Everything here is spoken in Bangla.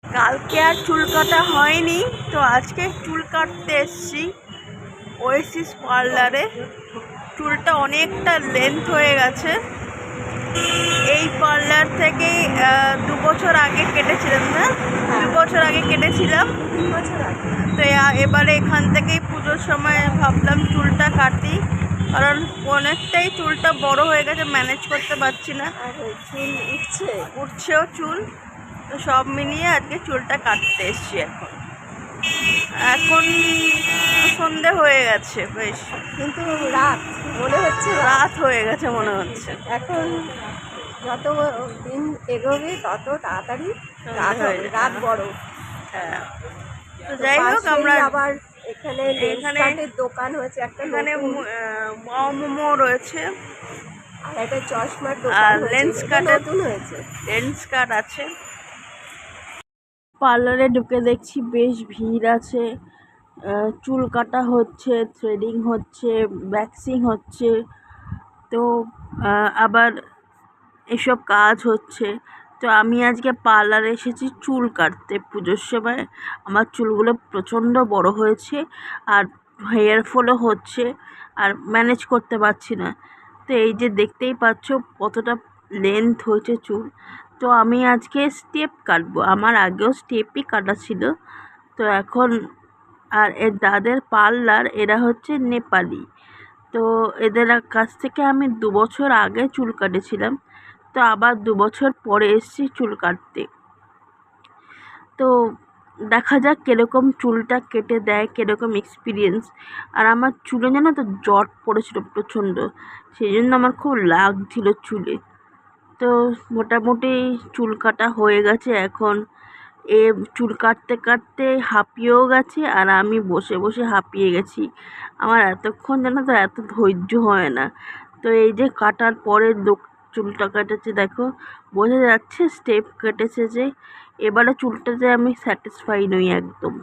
কালকে আর চুল কাটা হয়নি, তো আজকে চুল কাটতে এসছি ওয়েসিস পার্লারে। চুলটা অনেকটা লেন্থ হয়ে গেছে। এই পার্লার থেকেই 2 বছর আগে কেটেছিলাম না, 2 বছর আগে কেটেছিলাম। তো এবারে এখান থেকেই পুজোর সময় ভাবলাম চুলটা কাটি, কারণ অনেকটাই চুলটা বড় হয়ে গেছে, ম্যানেজ করতে পারছি না। চুল উঠছেও চুল, তো সব মিলিয়ে আজকে চুলটা কাটতে এসছি। এখন সন্ধে হয়ে গেছে, বেশ কিন্তু রাত মনে হচ্ছে, রাত হয়ে গেছে মনে হচ্ছে। এখন যত দিন এগোবে তত তাড়াতাড়ি রাত বড়। হ্যাঁ, তো যাই হোক, আমরা আবার এখানে দোকান হয়েছে একটা, এখানে মোমো রয়েছে আর একটা চশমার আর দোকান লেন্স নতুন হয়েছে, লেন্স কাট আছে। পার্লারে ঢুকে দেখছি বেশ ভিড় আছে, চুল কাটা হচ্ছে, থ্রেডিং হচ্ছে, ভ্যাক্সিং হচ্ছে, তো আবার এসব কাজ হচ্ছে। তো আমি আজকে পার্লারে এসেছি চুল কাটতে পুজোর সময়। আমার চুলগুলো প্রচণ্ড বড় হয়েছে আর হেয়ার ফলও হচ্ছে, আর ম্যানেজ করতে পারছি না। তো এই যে দেখতেই পাচ্ছ কতটা লেন্থ হয়েছে চুল। তো আমি আজকে স্টেপ কাটবো, আমার আগেও স্টেপই কাটা ছিল। তো এখন আর এর দাদের পার্লার, এরা হচ্ছে নেপালি। তো এদের কাছ থেকে আমি 2 বছর আগে চুল কাটেছিলাম, তো আবার 2 বছর পরে এসেছি চুল কাটতে। তো দেখা যাক কীরকম চুলটা কেটে দেয়, কীরকম এক্সপিরিয়েন্স। আর আমার চুলে যেন তো জট পড়েছিল প্রচণ্ড, সেই জন্য আমার খুব লাগছিল চুলে। তো মোটামুটি চুল কাটা হয়ে গেছে। এখন চুল কাটতে কাটতে হাঁপিয়েও গেছে, আর আমি বসে বসে হাঁপিয়ে গেছি। আমার এতক্ষণ যেন তো এত ধৈর্য হয় না। তো এই যে কাটার পরে চুলটা কেটেছে, দেখো বোঝা যাচ্ছে স্টেপ কেটেছে যে। এবারে চুলটাতে আমি স্যাটিসফাই নই একদম।